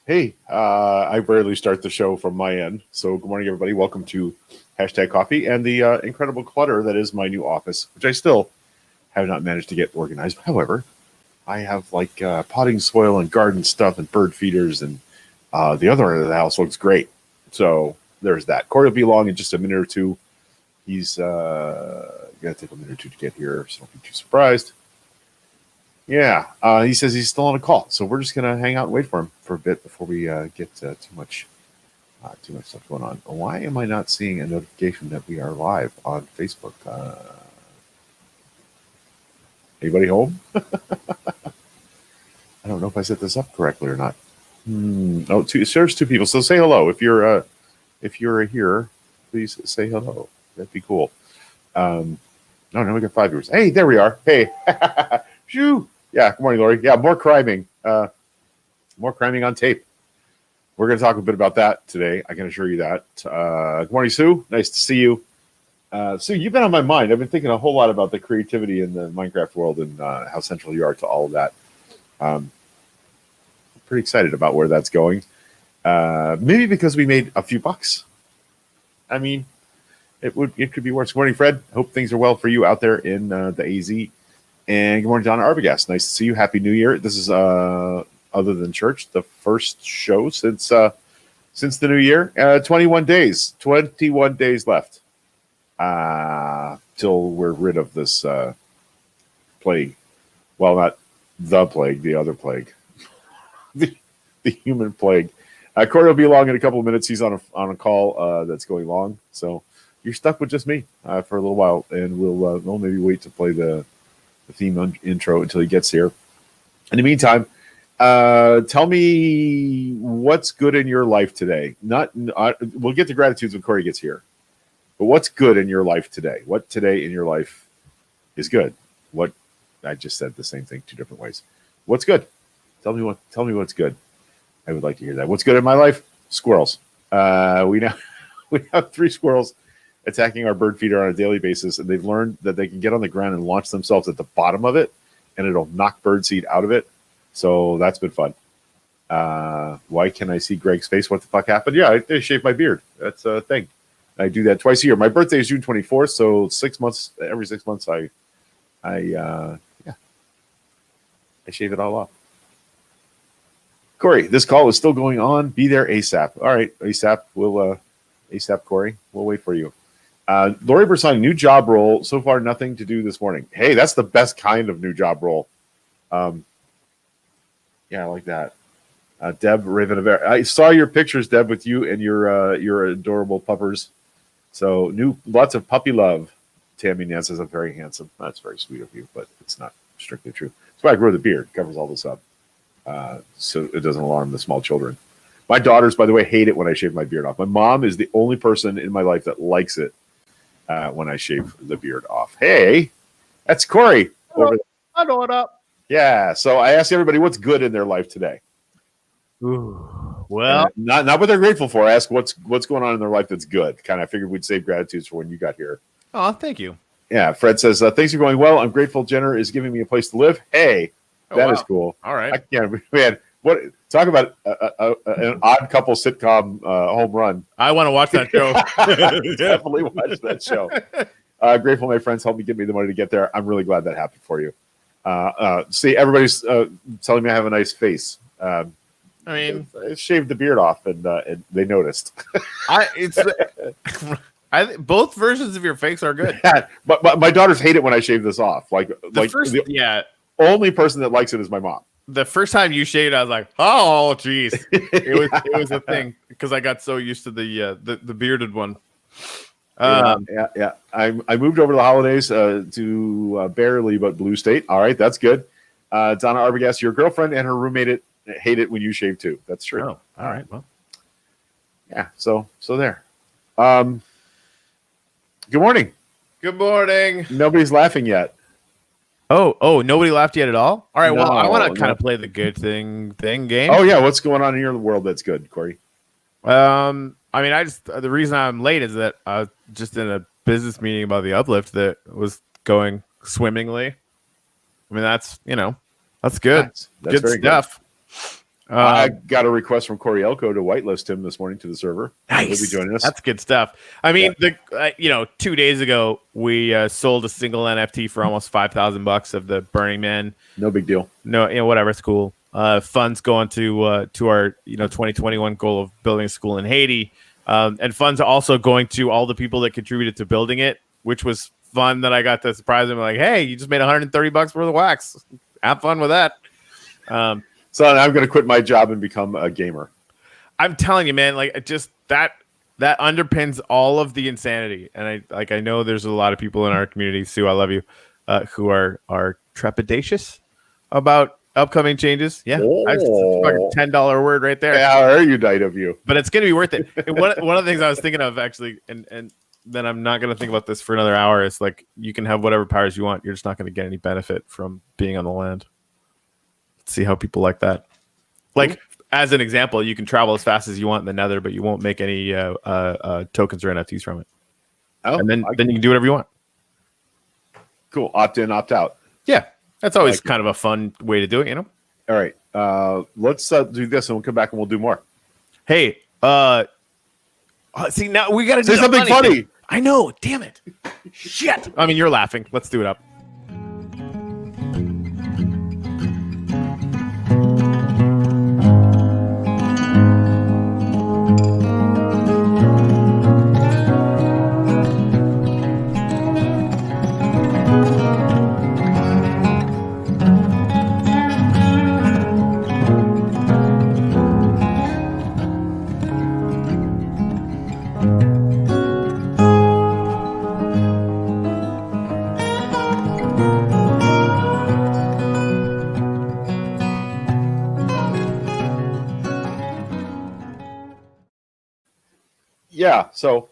Hey, I rarely start the show from my end. So, good morning, everybody. Welcome to Hashtag Coffee and the incredible clutter that is my new office, which I still have not managed to get organized. However, I have like potting soil and garden stuff and bird feeders, and the other end of the house looks great. So, there's that. Corey will be along in just a minute or two. He's going to take a minute or two to get here, so don't be too surprised. Yeah, he says he's still on a call, so we're just gonna hang out and wait for him for a bit before we get too much stuff going on. Why am I not seeing a notification that we are live on Facebook? Anybody home? I don't know if I set this up correctly or not. Oh, there's two people. So say hello if you're here. Please say hello. That'd be cool. No, we got 5 viewers. Hey, there we are. Hey, shoo. Yeah, good morning, Lori. Yeah, more criming on tape. We're going to talk a bit about that today. I can assure you that. Good morning, Sue. Nice to see you. Sue, you've been on my mind. I've been thinking a whole lot about the creativity in the Minecraft world and how central you are to all of that. Pretty excited about where that's going. Maybe because we made a few bucks. I mean, it could be worse. Good morning, Fred. Hope things are well for you out there in the AZ. And good morning, Donna Arbogast. Nice to see you. Happy New Year. This is other than church, the first show since the new year. 21 days. 21 days left till we're rid of this plague. Well, not the plague, the other plague, the human plague. Corey will be along in a couple of minutes. He's on a call that's going long, so you're stuck with just me for a little while, and we'll maybe wait to play the theme intro until he gets here. In the meantime, tell me what's good in your life today. We'll get to gratitudes when Corey gets here, but what's good in your life today? What today in your life is good? What I just said the same thing two different ways. What's good? Tell me what's good. I would like to hear that. What's good in my life? Squirrels. We have 3 squirrels attacking our bird feeder on a daily basis, and they've learned that they can get on the ground and launch themselves at the bottom of it, and it'll knock birdseed out of it. So that's been fun. Why can I see Greg's face? What the fuck happened? Yeah, I shaved my beard. That's a thing. I do that twice a year. My birthday is June 24th, so 6 months. Every 6 months, I shave it all off. Corey, this call is still going on. Be there ASAP. All right, ASAP. ASAP, Corey. We'll wait for you. Lori Bersani, new job role. So far, nothing to do this morning. Hey, that's the best kind of new job role. Yeah, I like that. Deb Raven, I saw your pictures, Deb, with you and your adorable puppers. So lots of puppy love. Tammy Nance says I'm very handsome. That's very sweet of you, but it's not strictly true. That's why I grow the beard. It covers all this up, so it doesn't alarm the small children. My daughters, by the way, hate it when I shave my beard off. My mom is the only person in my life that likes it when I shave the beard off. Hey, that's Corey. I know what up. Yeah, so I asked everybody what's good in their life today. Ooh, well, not what they're grateful for. I asked what's going on in their life that's good. Kind of figured we'd save gratitudes for when you got here. Oh, thank you. Yeah, Fred says things are going well. I'm grateful Jenner is giving me a place to live. Hey, that is cool. All right. Man, what talk about an odd couple sitcom home run. I want to watch that show. Definitely watch that show. Grateful my friends helped me get me the money to get there. I'm really glad that happened for you. See, everybody's telling me I have a nice face. I shaved the beard off, and they noticed. Both versions of your face are good. but my daughters hate it when I shave this off. The only person that likes it is my mom. The first time you shaved, I was like, "Oh, geez." It was a thing because I got so used to the bearded one. Yeah. I moved over to the holidays to barely but blue state. All right, that's good. Donna Arbogast, your girlfriend and her roommate hate it when you shave too. That's true. Oh, all right. Well, yeah. So there. Good morning. Good morning. Nobody's laughing yet. Oh, nobody laughed yet at all? All right, well, I want to kind of play the good thing game. Oh, yeah, what's going on in your world that's good, Corey? The reason I'm late is that I was just in a business meeting about the uplift that was going swimmingly. I mean, that's good. That's good stuff. I got a request from Corey Elko to whitelist him this morning to the server. Nice. He'll be joining us. That's good stuff. I mean, 2 days ago we sold a single NFT for almost $5,000 of the Burning Man. No big deal. No, whatever. It's cool. Funds going to our 2021 goal of building a school in Haiti, and funds are also going to all the people that contributed to building it, which was fun. That I got to surprise them like, hey, you just made $130 worth of wax. Have fun with that. So I'm going to quit my job and become a gamer. I'm telling you, man, like just that underpins all of the insanity. And I know there's a lot of people in our community, Sue, I love you, who are trepidatious about upcoming changes. Yeah. That's a fucking $10 word right there. Yeah, how erudite of you. But it's going to be worth it. And one of the things I was thinking of actually, and then I'm not going to think about this for another hour, is like, you can have whatever powers you want. You're just not going to get any benefit from being on the land. See how people like that. Like, as an example, you can travel as fast as you want in the Nether, but you won't make any tokens or NFTs from it. Oh, and then you can do whatever you want. Cool. Opt in, opt out. Yeah, that's always kind of a fun way to do it, you know? All right. Let's do this, and we'll come back and we'll do more. Hey, see, now we got to do Say something funny. I know. Damn it. Shit. I mean, you're laughing. Let's do it up. Yeah, so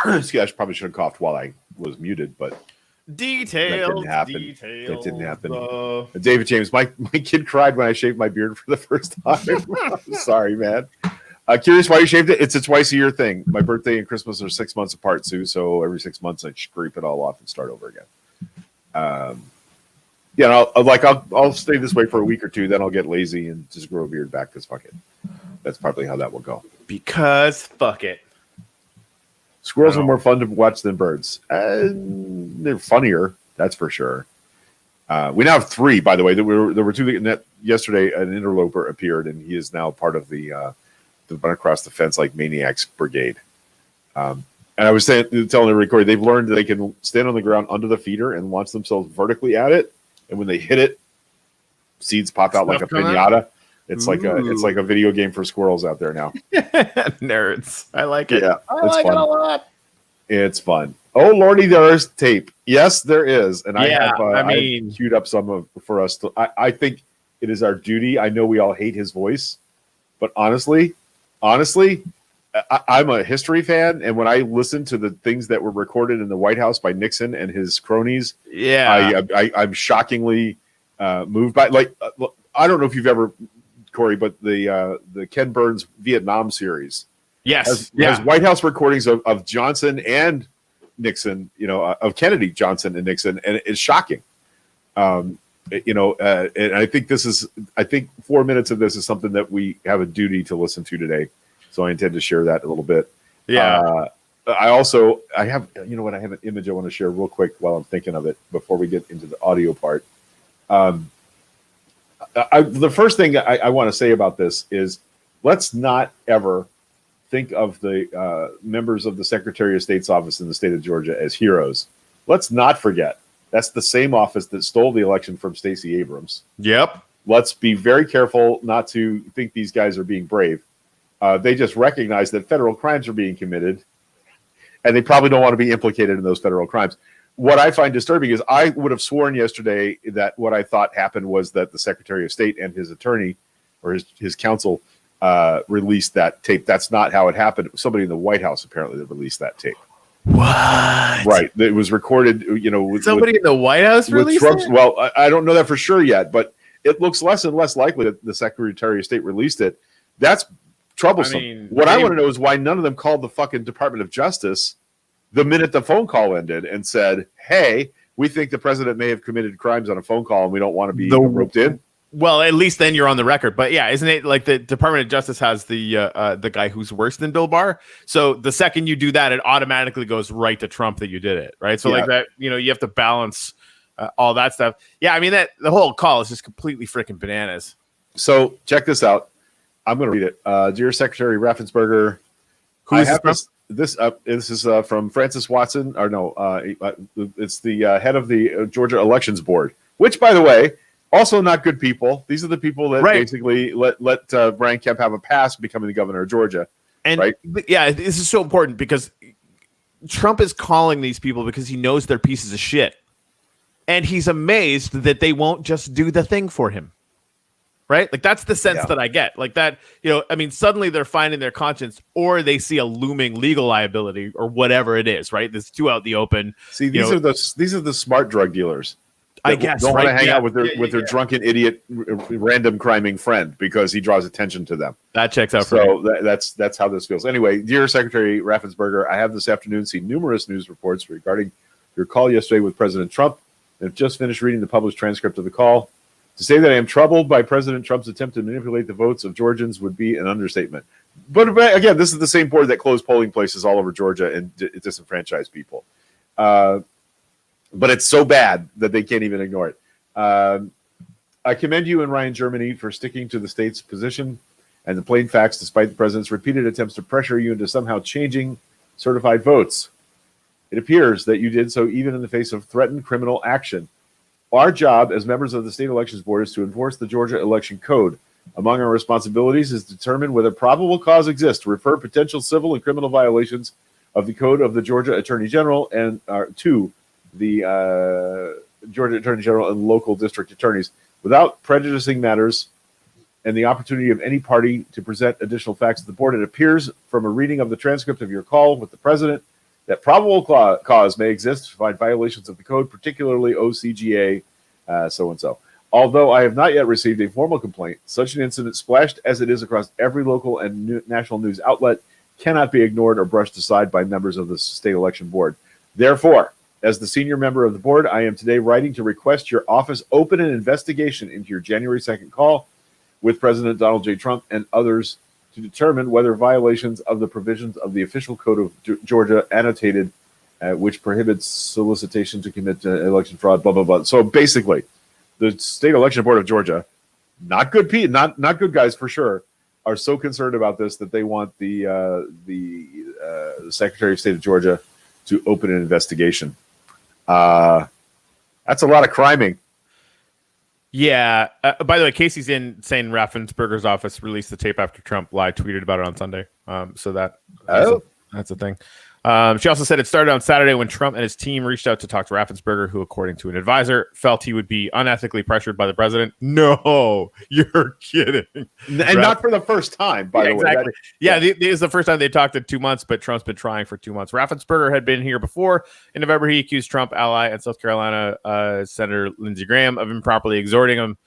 excuse, I probably should have coughed while I was muted, but Details. that didn't happen. David James, my kid cried when I shaved my beard for the first time. I'm sorry, man. Curious why you shaved it? It's a twice a year thing. My birthday and Christmas are 6 months apart, Sue. So every 6 months I scrape it all off and start over again. I'll stay this way for a week or two, then I'll get lazy and just grow a beard back because fuck it. That's probably how that will go. Because fuck it. Squirrels are more fun to watch than birds. They're funnier, that's for sure. We now have 3, by the way. There were 2 yesterday. An interloper appeared, and he is now part of the run across the fence like maniacs brigade. And I was telling everybody, they've learned that they can stand on the ground under the feeder and launch themselves vertically at it, and when they hit it, seeds pop out like a piñata. It's like a video game for squirrels out there now. Nerds. I like it. Yeah, I like it a lot. It's fun. Oh Lordy, there is tape. Yes, there is, and I have. I have queued up some for us. I think it is our duty. I know we all hate his voice, but honestly, I'm a history fan, and when I listen to the things that were recorded in the White House by Nixon and his cronies, I'm shockingly moved by. Like, I don't know if you've ever, Corey, but the Ken Burns Vietnam series, has White House recordings of Johnson and Nixon, of Kennedy, Johnson, and Nixon, and it's shocking. And I think 4 minutes of this is something that we have a duty to listen to today. So I intend to share that a little bit. Yeah. I have an image I want to share real quick while I'm thinking of it before we get into the audio part. The first thing I want to say about this is let's not ever think of the members of the Secretary of State's office in the state of Georgia as heroes. Let's not forget that's the same office that stole the election from Stacey Abrams. Yep. Let's be very careful not to think these guys are being brave. They just recognize that federal crimes are being committed, and they probably don't want to be implicated in those federal crimes. What I find disturbing is I would have sworn yesterday that what I thought happened was that the Secretary of State and his attorney or his counsel released that tape. That's not how it happened. It was somebody in the White House apparently that released that tape. What? Right. It was recorded, with somebody in the White House released it? Well, I don't know that for sure yet, but it looks less and less likely that the Secretary of State released it. That's troublesome. What I want to know is why none of them called the fucking Department of Justice the minute the phone call ended and said, hey, we think the president may have committed crimes on a phone call and we don't want to be roped in. Well, at least then you're on the record. But yeah, isn't it like the Department of Justice has the guy who's worse than Bill Barr? So the second you do that, it automatically goes right to Trump that you did it, right? So like that, you have to balance all that stuff. Yeah, I mean that the whole call is just completely freaking bananas. So check this out. I'm going to read it. Dear Secretary Raffensperger, Who is this from? This is from Francis Watson, or no, it's the head of the Georgia Elections Board, which, by the way, also not good people. These are the people that basically let Brian Kemp have a pass becoming the governor of Georgia. And yeah, this is so important because Trump is calling these people because he knows they're pieces of shit. And he's amazed that they won't just do the thing for him. Right? Like that's the sense that I get. Like that, I mean, suddenly they're finding their conscience or they see a looming legal liability or whatever it is, right? There's two out in the open. See, these are the smart drug dealers. I guess don't want to hang out with their drunken idiot random criming friend because he draws attention to them. That checks out. So that's how this feels. Anyway, dear Secretary Raffensperger, I have this afternoon seen numerous news reports regarding your call yesterday with President Trump. I've just finished reading the published transcript of the call. To say that I am troubled by President Trump's attempt to manipulate the votes of Georgians would be an understatement. But again, this is the same board that closed polling places all over Georgia and disenfranchised people. But it's so bad that they can't even ignore it. I commend you and Ryan Germany for sticking to the state's position and the plain facts despite the president's repeated attempts to pressure you into somehow changing certified votes. It appears that you did so even in the face of threatened criminal action. Our job as members of the State Elections Board is to enforce the Georgia Election Code. Among our responsibilities is to determine whether probable cause exists to refer potential civil and criminal violations of the code of the Georgia Attorney General and to the Georgia Attorney General and local district attorneys without prejudicing matters and the opportunity of any party to present additional facts to the board. It appears from a reading of the transcript of your call with the president that probable cause may exist to find violations of the code, particularly OCGA so-and-so. Although I have not yet received a formal complaint, such an incident, splashed as it is across every local and national news outlet, cannot be ignored or brushed aside by members of the State Election Board. Therefore, as the senior member of the board, I am today writing to request your office open an investigation into your January 2nd call with President Donald J. Trump and others to determine whether violations of the provisions of the official code of Georgia annotated, which prohibits solicitation to commit election fraud, blah, blah, blah. So basically, the State Election Board of Georgia, not good good guys for sure, are so concerned about this that they want the Secretary of State of Georgia to open an investigation. That's a lot of criming. Yeah. By the way, Casey's in saying Raffensperger's office released the tape after Trump live tweeted about it on Sunday. So that's a thing. She also said it started on Saturday when Trump and his team reached out to talk to Raffensperger, who, according to an advisor, felt he would be unethically pressured by the president. No, you're kidding. And not for the first time, by the way. This is the first time they talked in 2 months, but Trump's been trying for 2 months. Raffensperger had been here before. In November, he accused Trump ally and South Carolina Senator Lindsey Graham of improperly exhorting him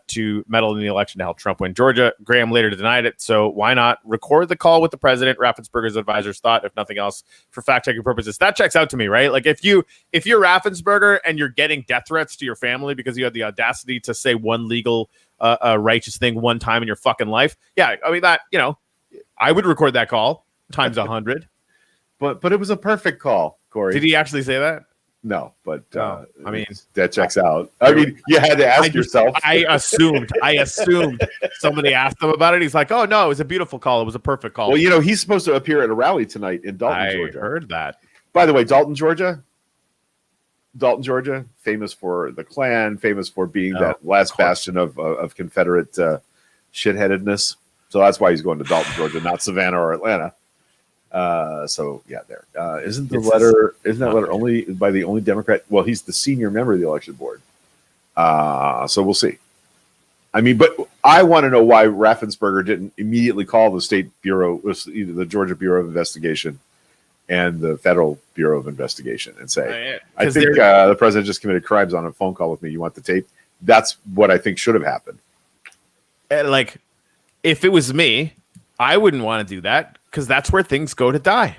to meddle in the election to help Trump win Georgia. Graham later denied it. So why not record the call with the president? Raffensperger's advisors thought, if nothing else, for fact-checking purposes. That checks out to me, right? Like if you're Raffensperger and you're getting death threats to your family because you had the audacity to say one legal, righteous thing one time in your fucking life. Yeah, I mean that. I would record that call times 100. But it was a perfect call, Corey. Did he actually say that? No, but I mean that checks out. I mean, you had to ask yourself. I assumed somebody asked him about it. He's like, "Oh no, it was a beautiful call. It was a perfect call." Well, he's supposed to appear at a rally tonight in Dalton, Georgia. I heard that. By the way, Dalton, Georgia, famous for the Klan, famous for being that last bastion of Confederate shitheadedness. So that's why he's going to Dalton, Georgia, not Savannah or Atlanta. So yeah, there isn't that letter only by the only Democrat? Well, he's the senior member of the election board. So we'll see. I mean, but I want to know why Raffensperger didn't immediately call the state bureau, either the Georgia Bureau of Investigation and the Federal Bureau of Investigation, and say, I think the president just committed crimes on a phone call with me. You want the tape? That's what I think should have happened. Like, if it was me, I wouldn't want to do that. Because that's where things go to die,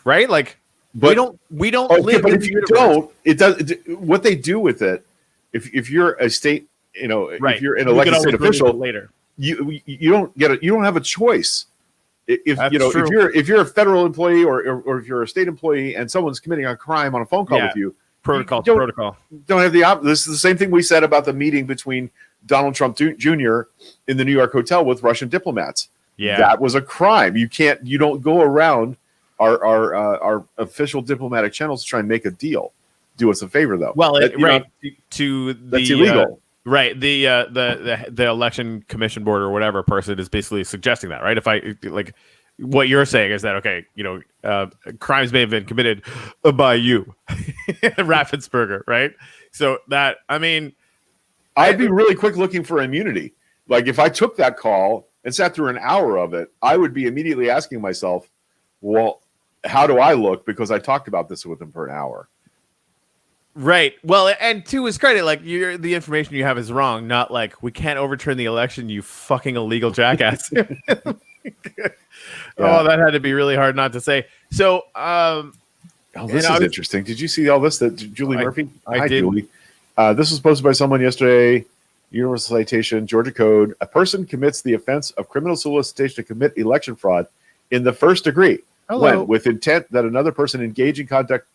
right? Like, but we don't live. But if you don't, it does. What they do with it if you're a state, Right. if you're an We could elected state always release official, it later. you don't have a choice. If That's true. if you're a federal employee or if you're a state employee and someone's committing a crime on a phone call Yeah. with you, Protocol you to protocol. don't have the this is the same thing we said about the meeting between Donald Trump Jr. in the New York hotel with Russian diplomats. Yeah. That was a crime. You don't go around our official diplomatic channels to try and make a deal. Do us a favor though. Well, That, to the that's illegal. Right. The election commission board or whatever person is basically suggesting that, right? If I like what you're saying is that, okay, crimes may have been committed by you, Raffensperger, right? So that, I mean, I'd be really quick looking for immunity. Like if I took that call and sat through an hour of it, I would be immediately asking myself, well, how do I look? Because I talked about this with him for an hour. right. Well, and to his credit, like the information you have is wrong, not like we can't overturn the election, you fucking illegal jackass. Oh, that had to be really hard not to say. So, This is interesting. Did you see all this? That Julie Murphy? I did. Julie. This was posted by someone yesterday. Universal citation, Georgia Code. A person commits the offense of criminal solicitation to commit election fraud in the first degree when, with intent that another person engage in conduct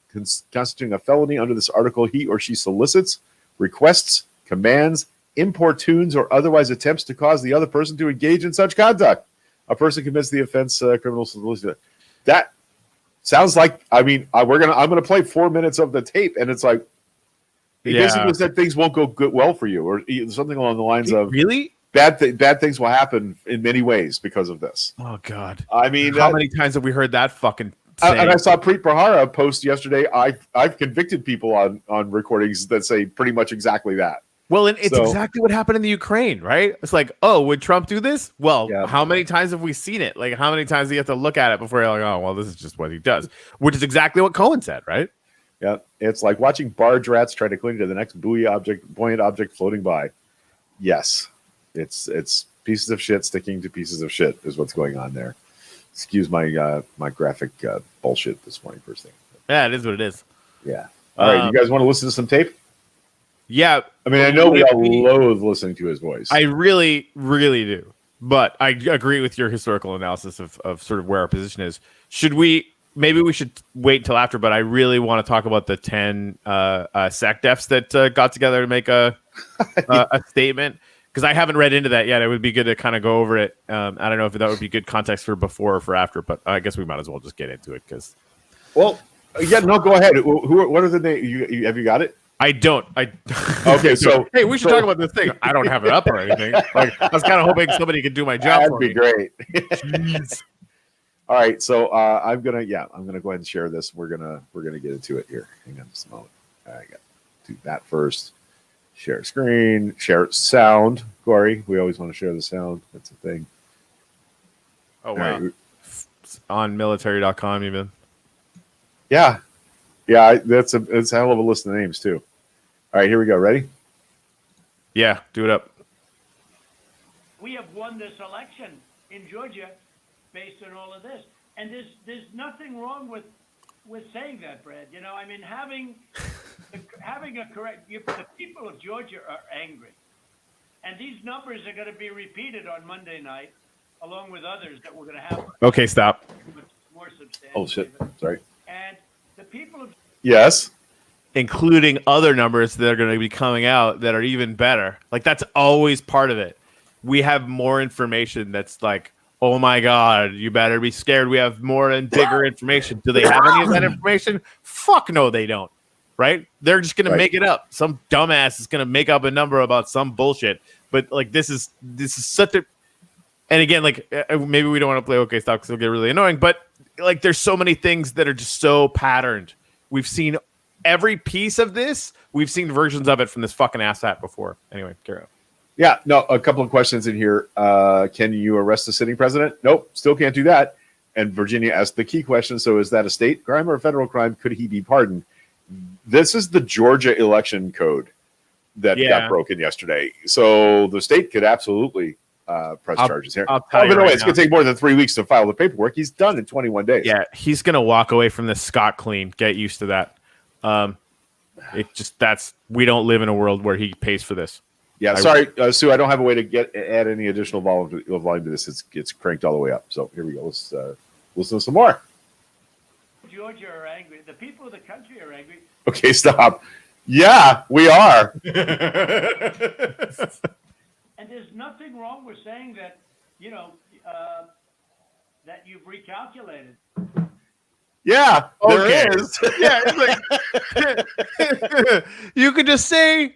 constituting a felony under this article, he or she solicits, requests, commands, importunes, or otherwise attempts to cause the other person to engage in such conduct. A person commits the offense criminal solicitation. That sounds like, I'm gonna play 4 minutes of the tape, and it's like he basically said things won't go well for you, or something along the lines of really bad things will happen in many ways because of this. Oh God! I mean, how many times have we heard that fucking? And I saw Preet Bharara post yesterday. I've convicted people on recordings that say pretty much exactly that. Well, and it's exactly what happened in the Ukraine, right? It's like, oh, would Trump do this? Well, how many times have we seen it? Like, how many times do you have to look at it before you're like, oh, well, this is just what he does, which is exactly what Cohen said, right? Yeah, it's like watching barge rats try to cling to the next buoyant object floating by. Yes, it's pieces of shit sticking to pieces of shit is what's going on there. Excuse my my graphic bullshit this morning, first thing. Yeah, it is what it is. Yeah. All right, you guys want to listen to some tape? Yeah. I mean, I know we all loathe listening to his voice. I really, really do. But I agree with your historical analysis of sort of where our position is. Maybe we should wait until after, but I really want to talk about the 10 SAC defs that got together to make a statement, because I haven't read into that yet. It would be good to kind of go over it. I don't know if that would be good context for before or for after, but I guess we might as well just get into it. Go ahead. What are the names? Have you got it? I don't. Okay, so hey, we should talk about this thing. I don't have it up or anything. Like, I was kind of hoping somebody could do my job. That'd be great. All right, so I'm gonna go ahead and share this. We're gonna get into it here. Hang on just a moment. I got to do that first. Share screen, share sound. Corey, we always want to share the sound. That's a thing. Oh wow! Right. On military.com even. Yeah, it's a hell of a list of names too. All right, here we go. Ready? Yeah, do it up. We have won this election in Georgia based on all of this, and there's nothing wrong with saying that, Brad. I mean, having a correct. The people of Georgia are angry, and these numbers are going to be repeated on Monday night, along with others that we're going to have. Okay, stop. More substantial. Oh shit! Sorry. And the people of including other numbers that are going to be coming out that are even better. Like, that's always part of it. We have more information that's like, oh my God, you better be scared. We have more and bigger information. Do they have any of that information? Fuck no, they don't. Right? They're just going to make it up. Some dumbass is going to make up a number about some bullshit. But like, this is such a, and again, like, maybe we don't want to play okay stop because it'll get really annoying, but like, there's so many things that are just so patterned. We've seen every piece of this. We've seen versions of it from this fucking asshat before. Anyway, carry on. Yeah, no, a couple of questions in here. Can you arrest the sitting president? Nope, still can't do that. And Virginia asked the key question. So is that a state crime or a federal crime? Could he be pardoned? This is the Georgia election code that got broken yesterday. So the state could absolutely press charges here. By the way, it's going to take more than 3 weeks to file the paperwork. He's done in 21 days. Yeah, he's going to walk away from this scot clean. Get used to that. we don't live in a world where he pays for this. Yeah, sorry, Sue. I don't have a way to add any additional volume to this. It's cranked all the way up. So here we go. Let's listen to some more. Georgia are angry. The people of the country are angry. Okay, stop. Yeah, we are. And there's nothing wrong with saying that, that you've recalculated. Yeah, Okay. there is. Yeah, it's like you could just say,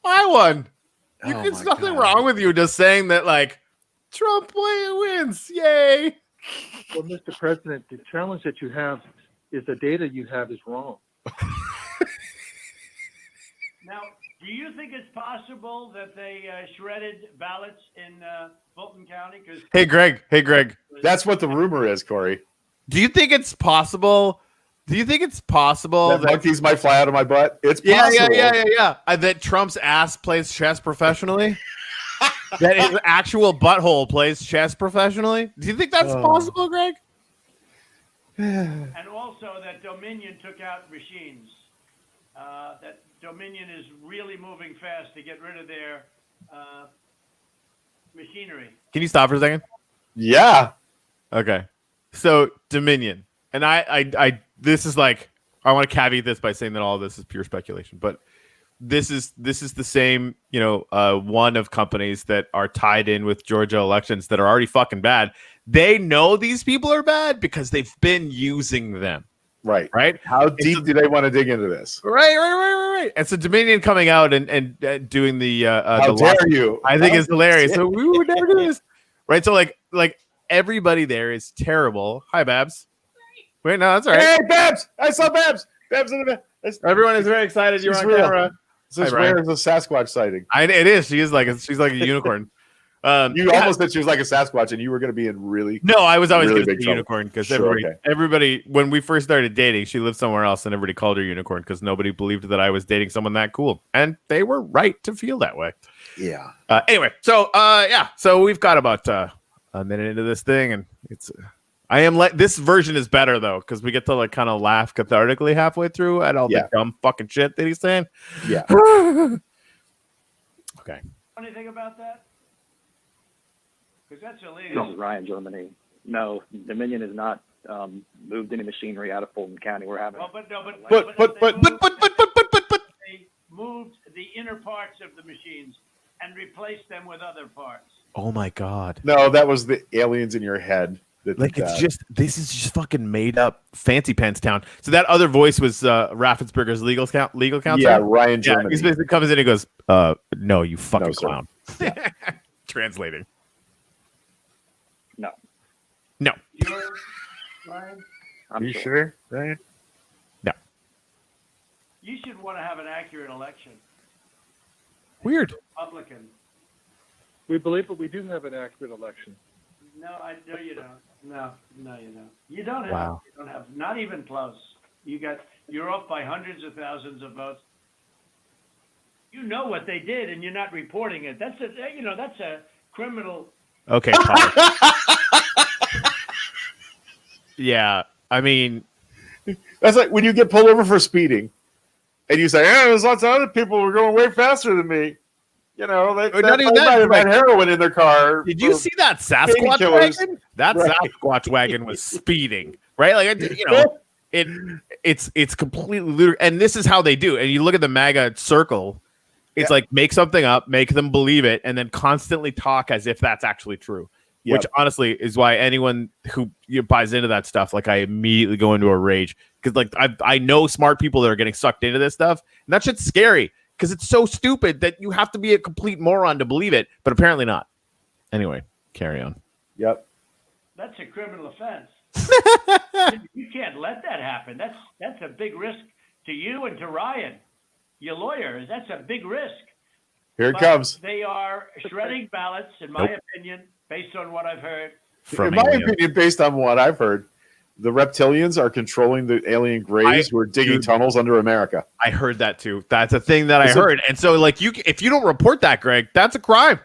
I won. There's nothing wrong with you just saying that, like, Trump wins. Yay. Well, Mr. President, the challenge that you have is the data you have is wrong. Now, do you think it's possible that they shredded ballots in Fulton County? Hey, Greg. That's what the rumor is, Corey. Do you think it's possible? That monkeys might fly out of my butt. It's possible. Yeah. That Trump's ass plays chess professionally. That his actual butthole plays chess professionally. Do you think that's possible, Greg? And also that Dominion took out machines. That Dominion is really moving fast to get rid of their machinery. Can you stop for a second? Yeah. Okay. So Dominion, and I this is like, I want to caveat this by saying that all of this is pure speculation, but this is the same, one of companies that are tied in with Georgia elections that are already fucking bad. They know these people are bad because they've been using them. Right. How deep do they want to dig into this? Right. And so Dominion coming out and doing the how the dare you? I think is hilarious. So we would never do this, right? So like everybody there is terrible. Hi, Babs. Wait, no, that's all right. Hey, Babs! I saw Babs. Babs in the Everyone is very excited. You're She's on real. camera. It's as Hi, Brian. rare as a Sasquatch sighting. It is. She's like a unicorn. You almost said she was like a Sasquatch, and you were going to be in really. No, I was always really going to big be trouble. unicorn because Sure, everybody, when we first started dating, she lived somewhere else, and everybody called her unicorn because nobody believed that I was dating someone that cool, and they were right to feel that way. Yeah. Anyway, so so we've got about a minute into this thing, and it's. This version is better though because we get to like kind of laugh cathartically halfway through at all the dumb fucking shit that he's saying. Yeah. Okay. Anything about that? Because that's illegal. This is Ryan, Germany. No, Dominion has not moved any machinery out of Fulton County. We're having. Well, but they moved the inner parts of the machines and replaced them with other parts. Oh my god. No, that was the aliens in your head. Like this is just fucking made up fancy pants town. So that other voice was Raffensperger's legal counsel. Yeah, Ryan Germany. He basically comes in and goes, "No, you fucking No, sir. clown." Translating. No. Ryan, I'm you sure. sure, Ryan? No. you should want to have an accurate election. Weird. Republican. We believe that we do have an accurate election. No, you don't. No, you don't. You don't have. Wow. You don't have. Not even close. You're off by hundreds of thousands of votes. You know what they did, and you're not reporting it. That's a criminal. Okay, Paul. Yeah, I mean, That's like when you get pulled over for speeding, and you say, "Yeah, there's lots of other people who are going way faster than me." They not even might that, have like- had heroin in their car. did you see that Sasquatch painkillers. wagon? That Right. Sasquatch wagon was speeding, right? Like, it's completely ludicrous. And this is how they do. And you look at the MAGA circle, it's like make something up, make them believe it, and then constantly talk as if that's actually true. Yep. Which honestly is why anyone who buys into that stuff, like I immediately go into a rage because like I know smart people that are getting sucked into this stuff, and that shit's scary because it's so stupid that you have to be a complete moron to believe it, but apparently not. Anyway, carry on. Yep. That's a criminal offense. You can't let that happen. That's a big risk to you and to Ryan, your lawyer. That's a big risk. Here it But comes. They are shredding ballots, in my opinion, based on what I've heard. In my opinion, based on what I've heard, the reptilians are controlling the alien grays who are digging tunnels under America. I heard that too. That's a thing that I heard. And so like if you don't report that, Greg, that's a crime.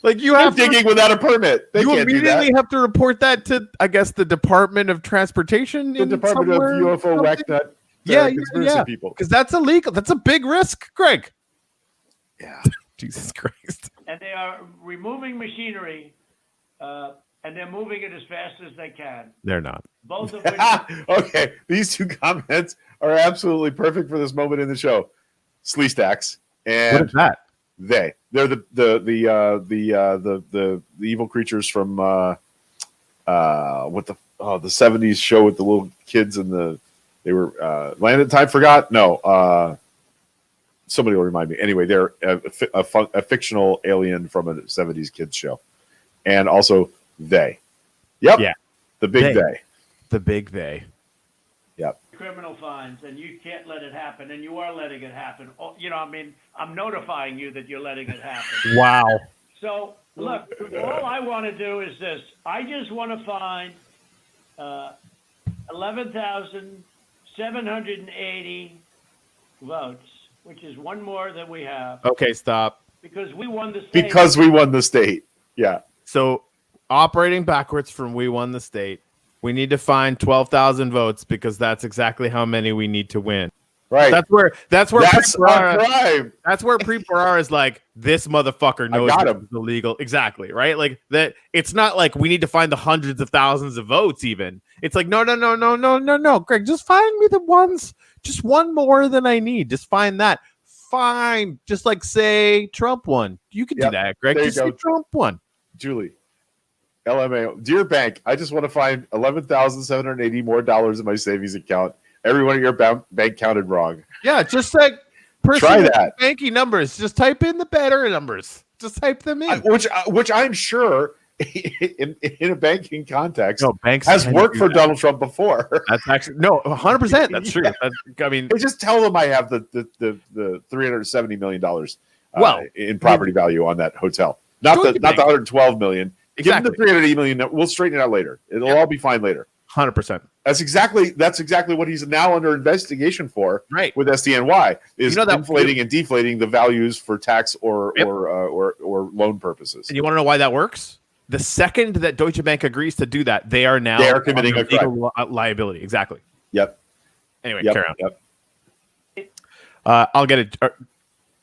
Like you They're have to, digging without a permit. They you can't do immediately that. have to report that to, I guess, the Department of Transportation. The in Department of somewhere, UFO something. whacknut Yeah, conspiracy yeah. people. Because that's illegal. That's a big risk, Greg. Yeah. Jesus Christ. And they are removing machinery, and they're moving it as fast as they can. They're not. Both of which Okay, these two comments are absolutely perfect for this moment in the show. Slee Stacks What and is that? they're the evil creatures from the 70s show with the little kids and they were Land in Time Forgot. No, somebody will remind me. Anyway, they're a fictional alien from a 70s kids show, and also they. Yep. Yeah. The big They. they. The big they. Yep. criminal fines, and you can't let it happen, and you are letting it happen. Oh, you know, I mean, I'm notifying you that you're letting it happen. Wow. So, look, all I want to do is this. I just want to find 11,780 votes, which is one more than we have, Okay, stop. because we won the state. Because we won the state. Yeah. So, operating backwards from we won the state, we need to find 12,000 votes because that's exactly how many we need to win. Right. That's where That's our crime. That's where Preet Bharara is like, this motherfucker knows got this him. is illegal. Exactly, right? Like that. It's not like we need to find the hundreds of thousands of votes. Even it's like, no, Greg, just find me the ones, just one more than I need. Just find that. Fine. Just like say Trump won. You could Yep. do that, Greg. There you Just say go. Trump won. Julie. LMAO. Dear bank, I just want to find 11,780 more dollars in my savings account. Every one of your bank counted wrong. Yeah, just like Try that. banking numbers. Just type in the better numbers. Just type them in. Which I'm sure in a banking context No, banks has tend to worked do for that. Donald Trump before. That's actually no, 100%. That's true. Yeah. I mean, They just tell them I have the $370 million Well, in property value on that hotel. Not Deutsche the Bank. 112 million. Exactly. Give them the 380 million. We'll straighten it out later. It'll all be fine later. 100%. That's exactly what he's now under investigation for. Right. With SDNY is You know that- inflating and deflating the values for tax or Yep. or loan purposes. And you want to know why that works? The second that Deutsche Bank agrees to do that, they are now They are committing under a crime. legal liability. Exactly. Yep. Anyway, Yep. carry on. Yep. I'll get it.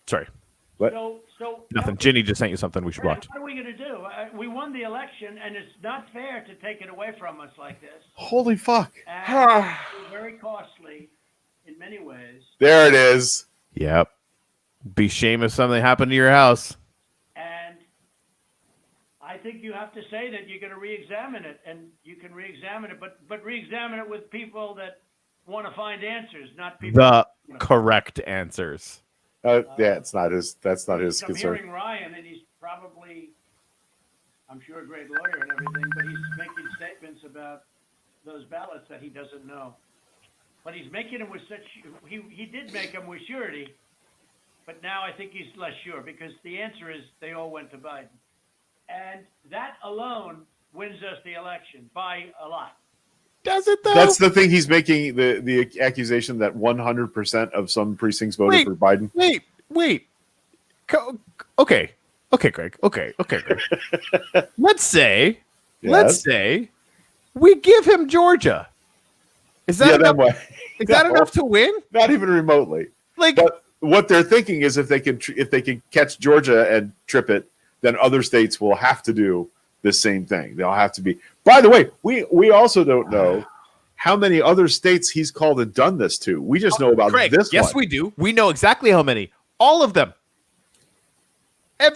Sorry, So nothing. Ginny just sent you something we should Brad, watch. what are we going to do? We won the election, and it's not fair to take it away from us like this. Holy fuck. And it's very costly in many ways. There it is. Yep. Be shame if something happened to your house. And I think you have to say that you're going to re-examine it, and you can re-examine it, but re-examine it with people that want to find answers, not people. The correct answers. Yeah, it's not his. That's not his I'm concern. hearing Ryan, and he's probably, I'm sure, a great lawyer and everything, but he's making statements about those ballots that he doesn't know. But he's making them with such. He did make them with surety, but now I think he's less sure because the answer is they all went to Biden, and that alone wins us the election by a lot. Does it though? That's the thing. He's making the accusation that 100% of some precincts voted Wait. for Biden. Wait. Okay, Greg. Okay, Greg. Let's say we give him Georgia. Is that Yeah, enough? that way. Is that No. enough to win? Not even remotely. Like, But what they're thinking is if they can catch Georgia and trip it, then other states will have to do the same thing. They'll have to be. By the way, we also don't know how many other states he's called and done this to. We just know about Craig, this yes, one. we do. We know exactly how many. All of them.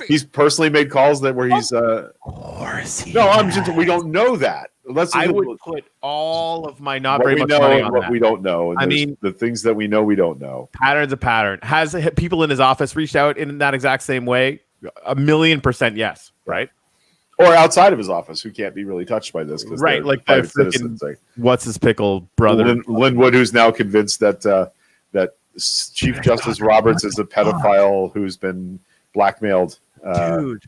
He's personally made calls where he's. We don't know that. I would put all of my not what very we much know money and on what that. we don't know. And I there's mean- the things that we know, we don't know. Pattern's a pattern. Has people in his office reached out in that exact same way? 1,000,000% yes, right? Or outside of his office, who can't be really touched by this, because Right, like the private freaking citizens. Like What's his pickle brother? Linwood, who's now convinced that Chief Justice Roberts is a pedophile who's been blackmailed. Dude.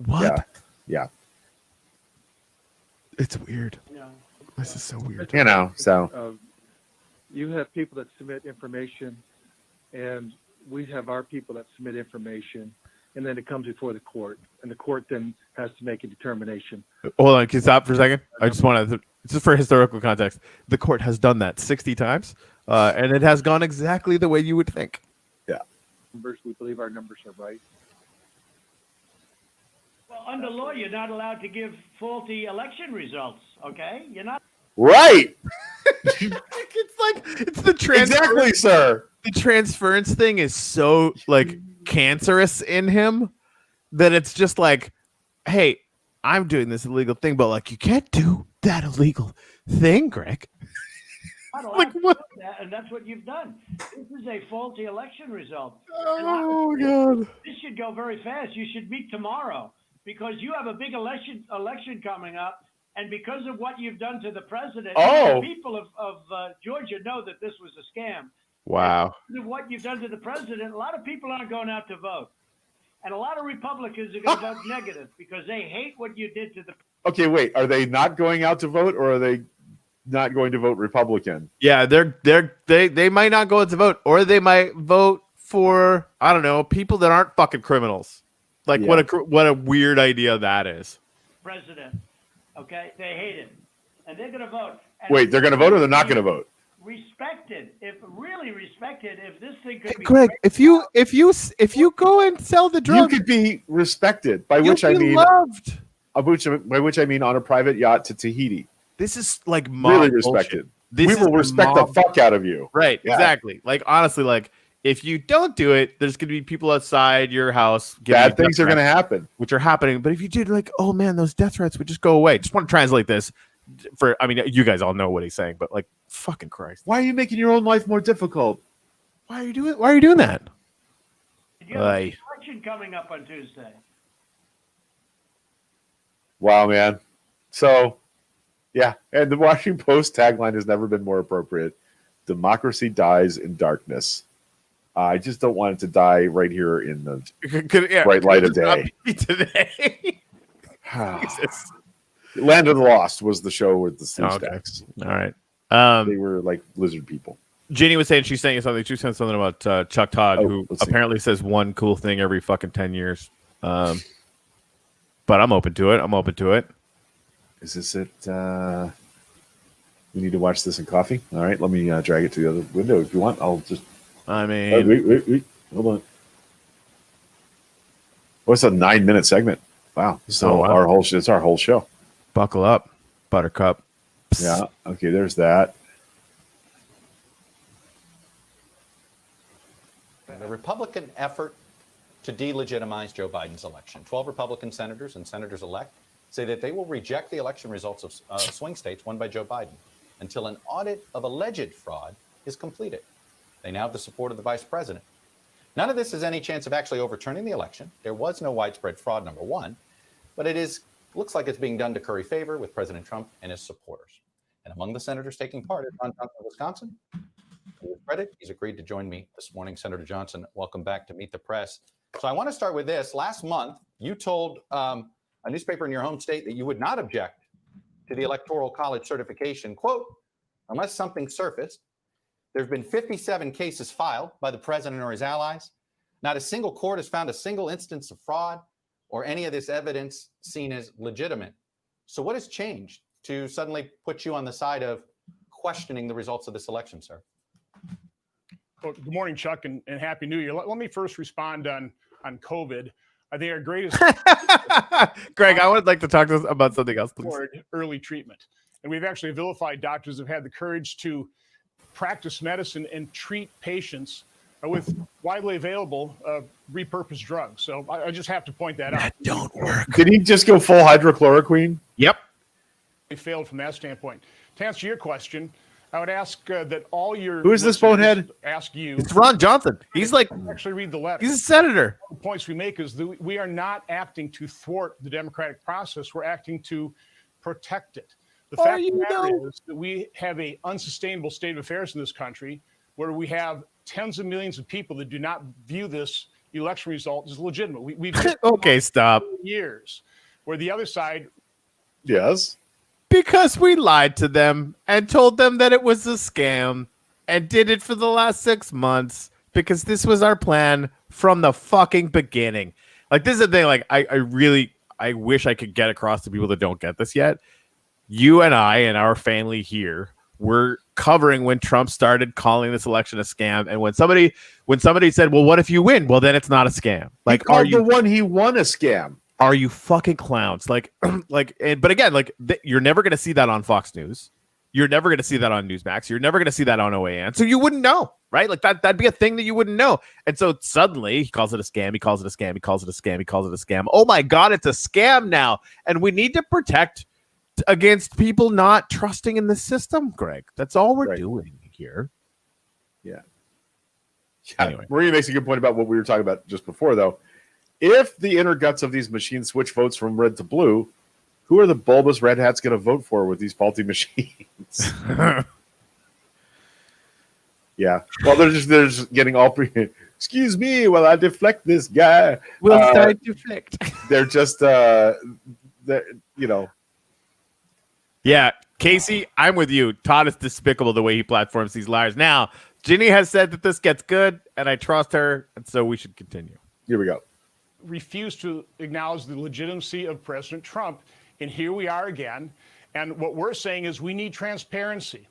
What? Yeah, It's weird. You know, This is so weird. you know. So You have people that submit information, and we have our people that submit information. and then it comes before the court, and the court then has to make a determination. Hold on, can you stop for a second? I just want to, just for historical context, the court has done that 60 times, and it has gone exactly the way you would think. Numbers, we believe our numbers are right. Well, under law, you're not allowed to give faulty election results, okay? You're not. Right. It's like, it's the transfer. Exactly, sir. The transference thing is so like cancerous in him that it's just like, hey, I'm doing this illegal thing, but like you can't do that illegal thing, Greg. Not allowed Like to what? do that, and that's what you've done. This is a faulty election result. Oh god. This should go very fast. You should meet tomorrow because you have a big election coming up, and because of what you've done to the president, Oh. the people of Georgia know that this was a scam. Wow. Because of what you've done to the president, a lot of people aren't going out to vote, and a lot of Republicans are going to vote negative because they hate what you did to the. Okay, wait. Are they not going out to vote, or are they not going to vote Republican? Yeah, they might not go out to vote, or they might vote for, I don't know, people that aren't fucking criminals. Like Yeah. what a weird idea that is. President. Okay, they hate it, and they're going to vote. And Wait, they're going to vote, or they're not going to vote? Respected, if really respected, if this thing could be. Greg, if you go and sell the You drugs, could be respected, by you'll which I be mean, loved. by which I mean on a private yacht to Tahiti. This is like mob Really bullshit. respected. This We is will the respect mob- the fuck out of you. Right, Yeah. exactly. Like honestly, like if you don't do it, there's going to be people outside your house. giving you Bad things death are going to threats, happen. which are happening. But if you did, like, oh man, those death threats would just go away. Just want to translate this for. I mean, you guys all know what he's saying, but like, fucking Christ, Why are you making your own life more difficult? why are you doing that? You have Aye. an election coming up on Tuesday. Wow, man. So, yeah. And the Washington Post tagline has never been more appropriate. Democracy dies in darkness. I just don't want it to die right here in the Yeah, bright light of could it not day. be today. Jesus. Land of the Lost was the show with the sleep Oh, okay. stacks. All right. They were like lizard people. Jeannie was saying she's saying something. She said something about Chuck Todd, Oh, who let's see. apparently says one cool thing every fucking 10 years. But I'm open to it. Is this it? We need to watch this in coffee. All right, let me drag it to the other window if you want. I'll just. I Oh, mean, wait. Hold on. What's a 9-minute segment? Wow. So Oh, wow. it's our whole show. buckle up, Buttercup. Yeah. Okay. There's that. The Republican effort to delegitimize Joe Biden's election. 12 Republican senators and senators-elect say that they will reject the election results of swing states won by Joe Biden until an audit of alleged fraud is completed. They now have the support of the vice president. None of this has any chance of actually overturning the election. There was no widespread fraud, number one, but looks like it's being done to curry favor with President Trump and his supporters. And among the senators taking part is Ron Johnson of Wisconsin. To his credit, he's agreed to join me this morning. Senator Johnson, welcome back to Meet the Press. So I want to start with this. Last month, you told a newspaper in your home state that you would not object to the Electoral College certification, quote, unless something surfaced. There have been 57 cases filed by the president or his allies. Not a single court has found a single instance of fraud or any of this evidence seen as legitimate. So what has changed to suddenly put you on the side of questioning the results of this election, sir? Well, good morning, Chuck, and Happy New Year. Let me first respond on COVID. I think our greatest Greg, I would like to talk to us about something else, please. toward early treatment. And we've actually vilified doctors who've had the courage to practice medicine and treat patients with widely available repurposed drugs. So I just have to point that out. That don't work. Did he just go full hydrochloroquine? Yep. They failed from that standpoint. To answer your question, I would ask that all your Who is this listeners bonehead? ask you. It's Ron Johnson. He's like, Actually read the letter. he's a senator. The points we make is that we are not acting to thwart the democratic process. We're acting to protect it. The Oh, fact of you the matter know. is that we have a unsustainable state of affairs in this country where we have tens of millions of people that do not view this election result as legitimate. We've Okay, stop. years where the other side Yes. Because we lied to them and told them that it was a scam and did it for the last 6 months because this was our plan from the fucking beginning. Like this is the thing. Like I wish I could get across to people that don't get this yet. You and I and our family here were covering when Trump started calling this election a scam, and when somebody said, "Well, what if you win?" Well, then it's not a scam. Like, He called the one he won a scam. Are you fucking clowns? Like, but again, like you're never going to see that on Fox News. You're never going to see that on Newsmax. You're never going to see that on OAN. So you wouldn't know, right? Like that'd be a thing that you wouldn't know. And so suddenly he calls it a scam. He calls it a scam. He calls it a scam. He calls it a scam. Oh my God, it's a scam now. And we need to protect against people not trusting in the system, Greg. That's all we're doing here. Yeah. Anyway. Maria makes a good point about what we were talking about just before, though. If the inner guts of these machines switch votes from red to blue, who are the bulbous red hats going to vote for with these faulty machines? Yeah. Well, they're just getting all excuse me while I deflect this guy. We'll start deflect. They're just, Yeah, Casey, I'm with you. Todd is despicable the way he platforms these liars. Now, Ginny has said that this gets good, and I trust her, and so we should continue. Here we go. Refuse to acknowledge the legitimacy of President Trump. And here we are again. And what we're saying is we need transparency.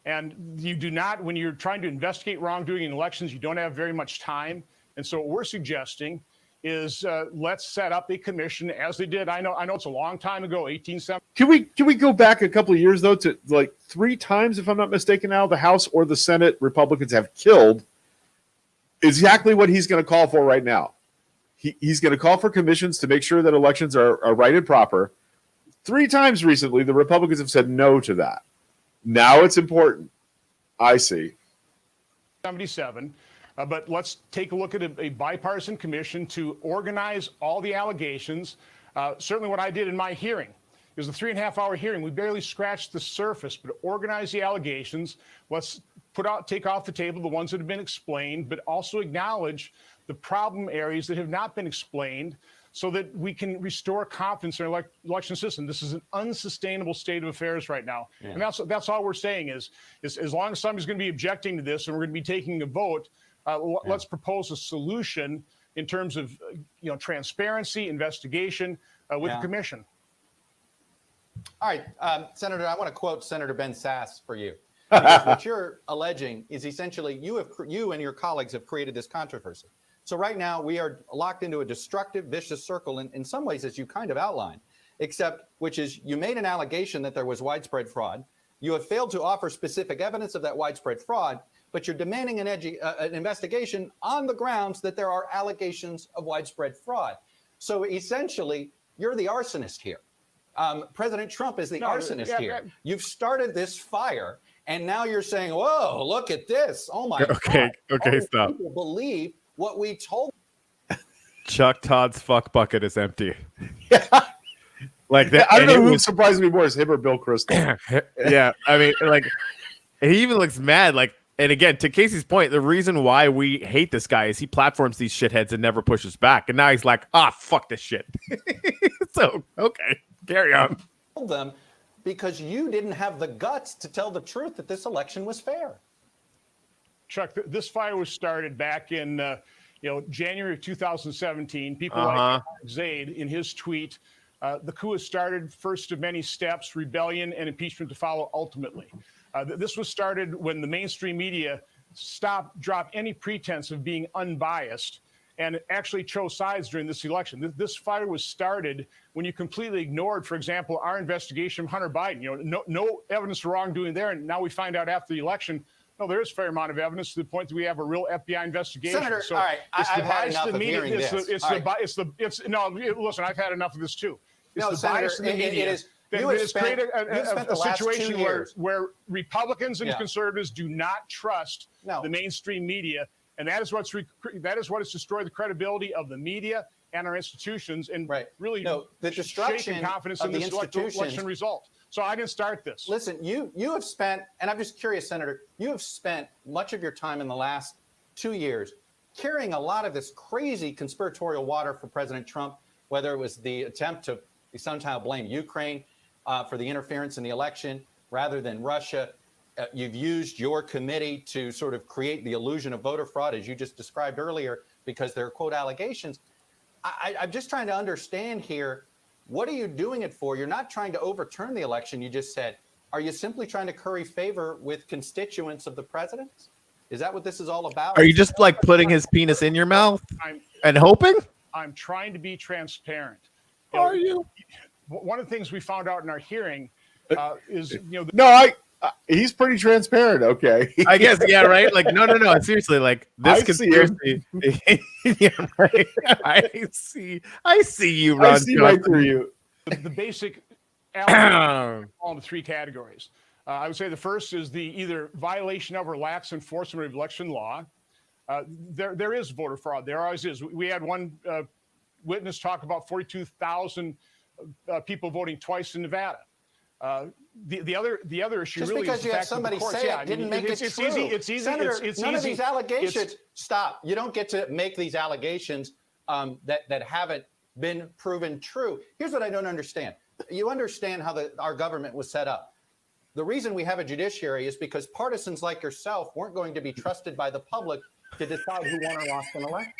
And you do not, when you're trying to investigate wrongdoing in elections, you don't have very much time. And so what we're suggesting is let's set up a commission as they did. I know it's a long time ago, 1870. Can we go back a couple of years, though, to like 3 times, if I'm not mistaken now, the House or the Senate Republicans have killed exactly what he's going to call for right now. He's going to call for commissions to make sure that elections are right and proper. 3 times recently, the Republicans have said no to that. Now it's important. I see. 77. But let's take a look at a bipartisan commission to organize all the allegations. Certainly what I did in my hearing. It was a 3.5-hour hearing. We barely scratched the surface, but organize the allegations. Let's take off the table the ones that have been explained, but also acknowledge the problem areas that have not been explained so that we can restore confidence in our election system. This is an unsustainable state of affairs right now. Yeah. And that's all we're saying is as long as somebody's going to be objecting to this and we're going to be taking a vote, let's propose a solution in terms of transparency, investigation with the commission. All right, Senator, I want to quote Senator Ben Sasse for you. Because what you're alleging is essentially you and your colleagues have created this controversy. So right now we are locked into a destructive, vicious circle in some ways, as you kind of outlined, which is you made an allegation that there was widespread fraud. You have failed to offer specific evidence of that widespread fraud, but you're demanding an investigation on the grounds that there are allegations of widespread fraud. So essentially, you're the arsonist here. President Trump is the arsonist here. You've started this fire, and now you're saying, whoa, look at this. Oh, my God. Okay, stop. People believe what we told. Chuck Todd's fuck bucket is empty. Like that. I don't know who surprised me more, is him or Bill Kristol. Yeah, I mean, like, he even looks mad. Like, and again, to Casey's point, the reason why we hate this guy is he platforms these shitheads and never pushes back. And now he's like, fuck this shit. So, okay, carry on. Them because you didn't have the guts to tell the truth that this election was fair. Chuck, this fire was started back in January of 2017. People like Zaid in his tweet, the coup has started, first of many steps, rebellion and impeachment to follow ultimately. This was started when the mainstream media dropped any pretense of being unbiased and actually chose sides during this election. This fire was started when you completely ignored, for example, our investigation of Hunter Biden. No evidence of wrongdoing there, and now we find out after the election, no, there is a fair amount of evidence to the point that we have a real FBI investigation. Senator, all right, I've had enough of hearing this. Listen, I've had enough of this too. No, Senator, it is. It's created a situation where Republicans and conservatives do not trust the mainstream media, and that is what has destroyed the credibility of the media and our institutions, and really the destruction shaking confidence of in the this election result. So I didn't start this. Listen, you have spent, and I'm just curious, Senator, you have spent much of your time in the last 2 years carrying a lot of this crazy conspiratorial water for President Trump, whether it was the attempt to somehow blame Ukraine for the interference in the election rather than Russia. You've used your committee to sort of create the illusion of voter fraud, as you just described earlier, because there are, quote, allegations. I'm just trying to understand here. What are you doing it for? You're not trying to overturn the election. You just said, are you simply trying to curry favor with constituents of the president? Is that what this is all about? Are you just like putting his penis in your mouth and hoping? I'm trying to be transparent. Are you? One of the things we found out in our hearing is, No, he's pretty transparent. Okay. I guess, yeah, right. Like, no. Seriously, like this I see him. conspiracy. Yeah, right. I see you, Ron. I see right through you. the basic allegations fall into three categories. I would say the first is the either violation of or lax enforcement of election law. There is voter fraud. There always is. We had one witness talk about 42,000 people voting twice in Nevada. The other issue Just really because is you the have fact that the somebody course, say yeah, it didn't make it it's true. easy. It's easy. Senator, it's none of easy. these allegations. It's- Stop. You don't get to make these allegations that haven't been proven true. Here's what I don't understand. You understand how our government was set up. The reason we have a judiciary is because partisans like yourself weren't going to be trusted by the public to decide who won or lost an election.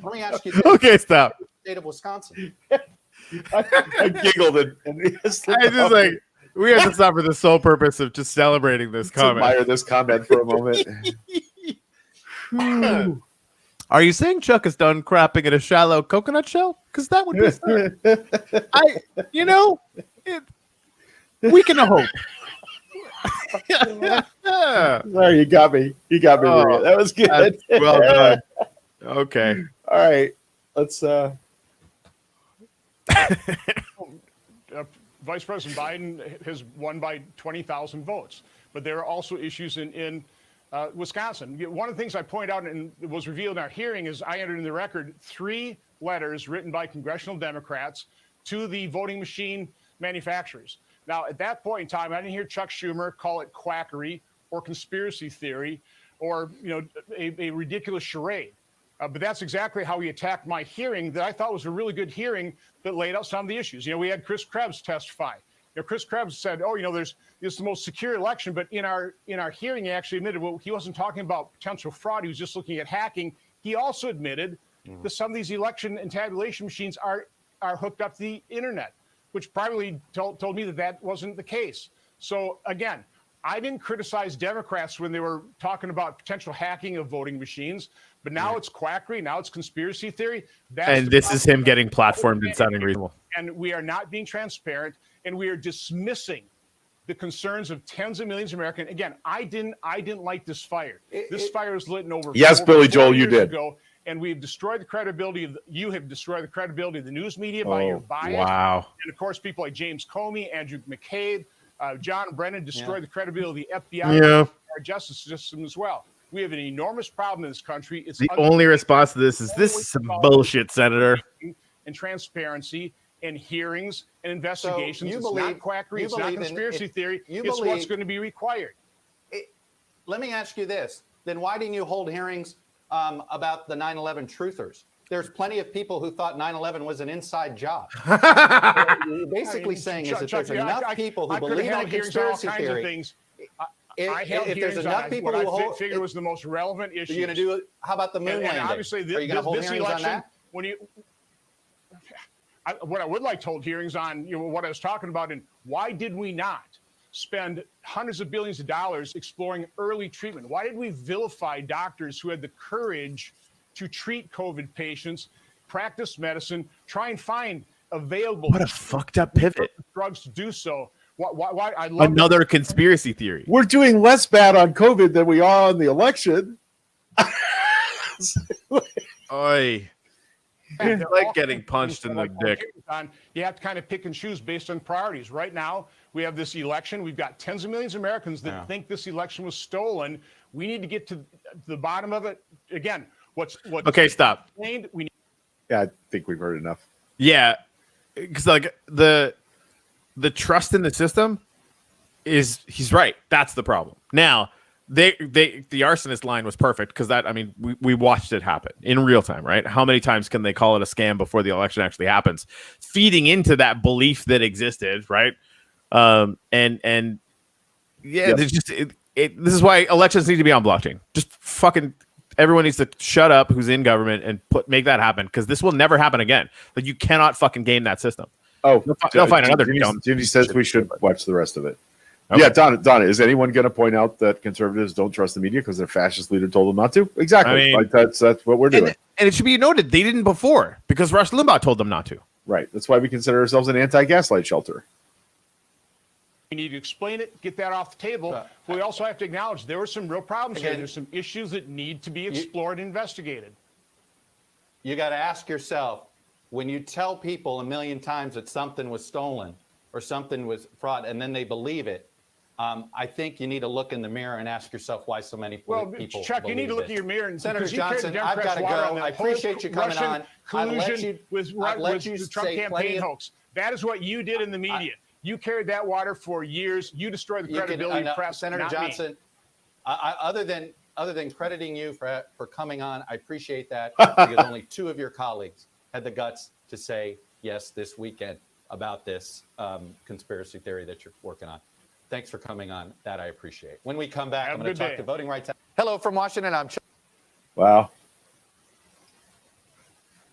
Let me ask you this. Okay, stop. State of Wisconsin. I giggled and I just like we have to stop for the sole purpose of just celebrating this Let's comment. admire this comment for a moment. Are you saying Chuck is done crapping in a shallow coconut shell? Because that would be we can hope. There, you got me. You got me. Maria. That was good. That's well done. Okay. All right. Let's Vice President Biden has won by 20,000 votes, but there are also issues in Wisconsin. One of the things I point out and was revealed in our hearing is I entered in the record 3 letters written by congressional Democrats to the voting machine manufacturers. Now, at that point in time, I didn't hear Chuck Schumer call it quackery or conspiracy theory or a ridiculous charade. But that's exactly how he attacked my hearing that I thought was a really good hearing that laid out some of the issues. We had Chris Krebs testify. Chris Krebs said, this is the most secure election. But in our hearing, he actually admitted, well, he wasn't talking about potential fraud. He was just looking at hacking. He also admitted that some of these election and tabulation machines are hooked up to the internet, which privately told me that wasn't the case. So again, I didn't criticize Democrats when they were talking about potential hacking of voting machines, but now it's quackery, now it's conspiracy theory. And this is him getting platformed and sounding reasonable. And we are not being transparent, and we are dismissing the concerns of tens of millions of Americans. Again, I didn't light this fire. This fire was lit over. Yes, over Billy 4 Joel, you years did. ago, and we've destroyed the credibility you have destroyed the credibility of the news media by your bias. Wow. And of course, people like James Comey, Andrew McCabe, John Brennan destroyed the credibility of the FBI, Yeah. our justice system as well. We have an enormous problem in this country. It's The only response to this is some bullshit, Senator. and transparency and hearings and investigations. you It's believe- not quackery. you It's not believe in conspiracy it- theory. you It's what's believe- going to be required. Let me ask you this. Then why didn't you hold hearings about the 9/11 truthers? There's plenty of people who thought 9/11 was an inside job. What you're basically saying is that there's enough people who believe in a conspiracy theory. Things. If I held there's hearings enough on people what who I hold, figured was the most relevant issue. you're going to do it. How about the moon and landing? obviously, Are you going to hold this hearings election, on that? what I would like to hold hearings on, what I was talking about, and why did we not spend hundreds of billions of dollars exploring early treatment? Why did we vilify doctors who had the courage to treat COVID patients, practice medicine, try and find available What a fucked up pivot. drugs to do so? Why I love Another conspiracy theory. We're doing less bad on COVID than we are on the election. Oy. It's like getting punched in the dick. You have to kind of pick and choose based on priorities. Right now, we have this election. We've got tens of millions of Americans that think this election was stolen. We need to get to the bottom of it. Again, what's Okay, stop. explained, we need Yeah, I think we've heard enough. Yeah, because like the trust in the system he's right. That's the problem. Now the arsonist line was perfect because we watched it happen in real time, right? How many times can they call it a scam before the election actually happens? Feeding into that belief that existed, right? There's just this is why elections need to be on blockchain. Just fucking everyone needs to shut up who's in government and make that happen, because this will never happen again. Like, you cannot fucking game that system. Oh, They'll find another Jimmy, dumb Jimmy says we should watch the rest of it. Okay. Yeah, Donna, is anyone going to point out that conservatives don't trust the media because their fascist leader told them not to? Exactly. I mean- like that's what we're doing. And it should be noted, they didn't before, because Rush Limbaugh told them not to. Right. That's why we consider ourselves an anti-gaslight shelter. We need to explain it, get that off the table. But we also have to acknowledge there were some real problems here. Again- There's some issues that need to be explored and investigated. You got to ask yourself, when you tell people a million times that something was stolen or something was fraud, and then they believe it, I think you need to look in the mirror and ask yourself why so many Well, people Chuck, you need to believe look this. in your mirror and Senator because you carried the Johnson, I've Democrats' got to water go. on that I appreciate you coming Russian on. I've let collusion you, with I've let you the Trump say plenty campaign of, hoax. That is what you did in the media. You carried that water for years. You destroyed the you can, credibility of press. Senator not me. Johnson, other than crediting you for coming on, I appreciate that because only 2 of your colleagues had the guts to say yes this weekend about this conspiracy theory that you're working on. Thanks for coming on. That I appreciate. When we come back, Have I'm a going to good talk day. to voting rights. Hello from Washington. I'm Wow.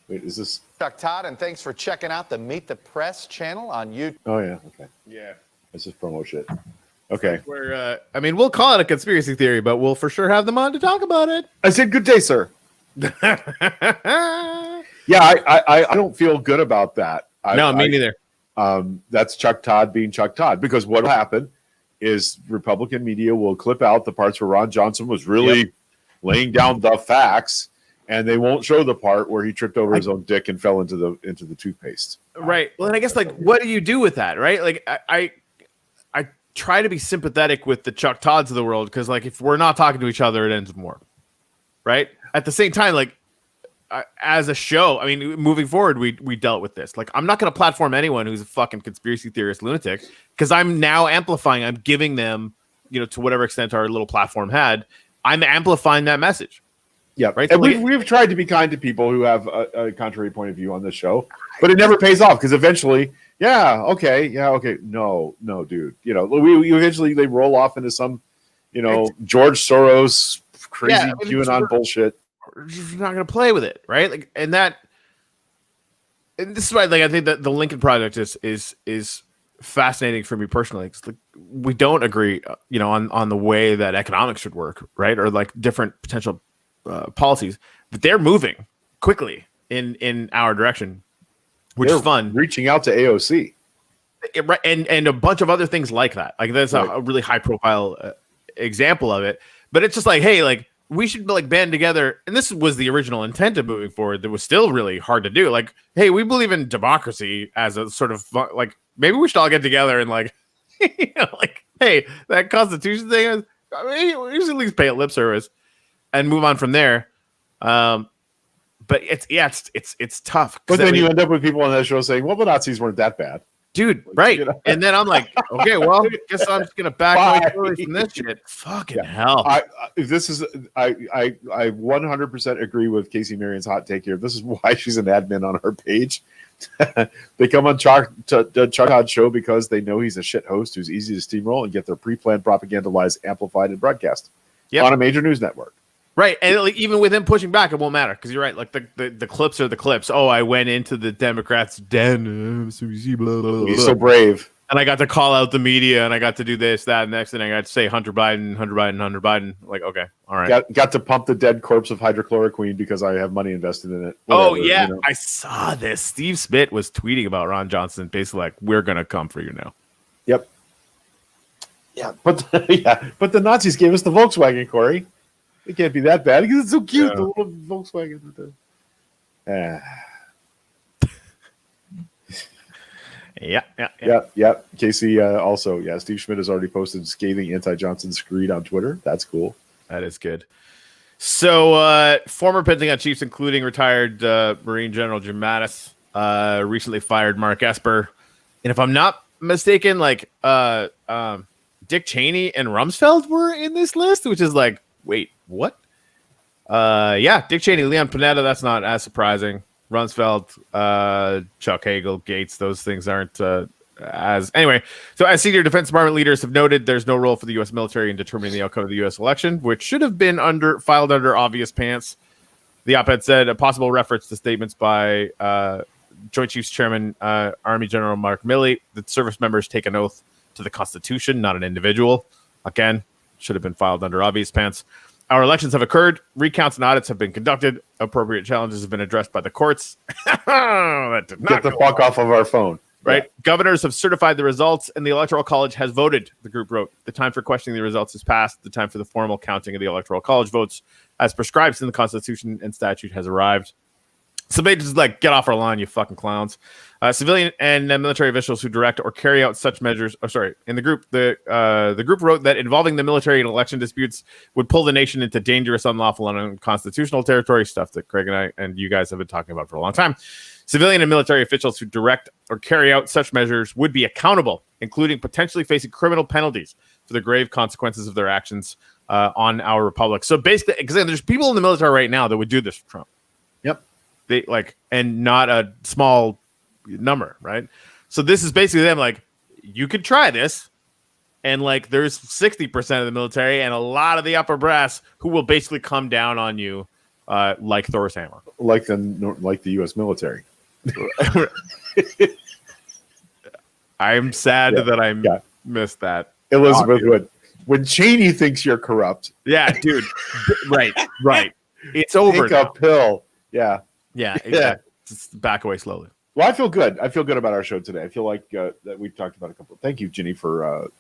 Wait, is this? Chuck Todd, and thanks for checking out the Meet the Press channel on YouTube. Oh yeah. Okay. Yeah. This is promo shit. Okay. Where I mean, we'll call it a conspiracy theory, but we'll for sure have them on to talk about it. I said good day, sir. Yeah, I don't feel good about that. No, me neither. That's Chuck Todd being Chuck Todd, because what will happen is Republican media will clip out the parts where Ron Johnson was really laying down the facts, and they won't show the part where he tripped over his own dick and fell into the toothpaste. Right. Well, and I guess, like, what do you do with that, right? Like, I try to be sympathetic with the Chuck Todds of the world, because, like, if we're not talking to each other, it ends with more. Right. At the same time, like, as a show, I mean, moving forward, we dealt with this. Like, I'm not going to platform anyone who's a fucking conspiracy theorist lunatic, because I'm now amplifying. I'm giving them, to whatever extent our little platform had, I'm amplifying that message. Yeah, Right, and so, like, we've tried to be kind to people who have a contrary point of view on this show, but it never pays off, because eventually, okay, no, dude, we eventually they roll off into some, George Soros crazy QAnon bullshit. We're just not going to play with it, right? Like, and this is why, like, I think that the Lincoln Project is fascinating for me personally. 'Cause, like, we don't agree, on the way that economics should work, right? Or like different potential policies, but they're moving quickly in our direction, which They're is fun. Reaching out to AOC. Right, and a bunch of other things like that. Like, that's a really high profile example of it. But it's just like, hey, like, we should like band together. And this was the original intent of moving forward. That was still really hard to do. Like, hey, we believe in democracy as a sort of like, maybe we should all get together and like, like, hey, that Constitution thing is, I mean, we should at least pay it lip service and move on from there. But it's tough. But then you end up with people on that show saying, well, the Nazis weren't that bad. Dude, right. And then I'm like, okay, well, I guess I'm just gonna back away from this shit. Fucking hell. I 100% agree with Casey Marion's hot take here. This is why she's an admin on her page. They come on Chuck Todd's show because they know he's a shit host who's easy to steamroll and get their pre-planned propaganda lies amplified and broadcast on a major news network. Right, and like, even with him pushing back, it won't matter, because you're right. Like, the clips are the clips. Oh, I went into the Democrats' den, blah, blah, blah, He's so brave, and I got to call out the media, and I got to do this, that, and next thing I got to say Hunter Biden. Like, okay, all right. Got to pump the dead corpse of hydrochloroquine because I have money invested in it. Whatever, yeah, I saw this. Steve Smith was tweeting about Ron Johnson, basically like, "We're gonna come for you now." Yep. Yeah, but the Nazis gave us the Volkswagen, Corey. It can't be that bad because it's so cute. Yeah. The little Volkswagen. Yeah. Casey also, Steve Schmidt has already posted scathing anti-Johnson screed on Twitter. That's cool. That is good. So, former Pentagon chiefs, including retired Marine General Jim Mattis, recently fired Mark Esper. And if I'm not mistaken, like Dick Cheney and Rumsfeld were in this list, which is like, wait, what? Dick Cheney, Leon Panetta, that's not as surprising. Rumsfeld, Chuck Hagel, Gates, those things aren't as senior Defense Department leaders have noted, there's no role for the U.S. military in determining the outcome of the U.S. election, which should have been filed under obvious pants. The op-ed said a possible reference to statements by Joint Chiefs Chairman Army General Mark Milley that service members take an oath to the Constitution, not an individual. Again, should have been filed under obvious pants. Our elections have occurred. Recounts and audits have been conducted. Appropriate challenges have been addressed by the courts. That did not Get the go fuck well. off of our phone. Right. Governors have certified the results, and the Electoral College has voted, the group wrote. The time for questioning the results is past. The time for the formal counting of the Electoral College votes, as prescribed in the Constitution and statute, has arrived. So they just like, get off our lawn, you fucking clowns. Civilian and military officials who direct or carry out such measures. In the group, the group wrote that involving the military in election disputes would pull the nation into dangerous, unlawful, and unconstitutional territory. Stuff that Craig and I and you guys have been talking about for a long time. Civilian and military officials who direct or carry out such measures would be accountable, including potentially facing criminal penalties for the grave consequences of their actions on our republic. So basically, because there's people in the military right now that would do this for Trump. Yep. They like, and not a small number, right? So this is basically them like, you could try this, and like there's 60% of the military and a lot of the upper brass who will basically come down on you like Thor's hammer. Like the U.S. military. I'm sad Yeah. that I Yeah. missed that. Elizabeth Wood. When Cheney thinks you're corrupt, Yeah, dude. Right. It's over. take a Now. pill. Yeah. Yeah, exactly. Just back away slowly. Well, I feel good. I feel good about our show today. I feel like that we've talked about a couple. Thank you, Ginny, for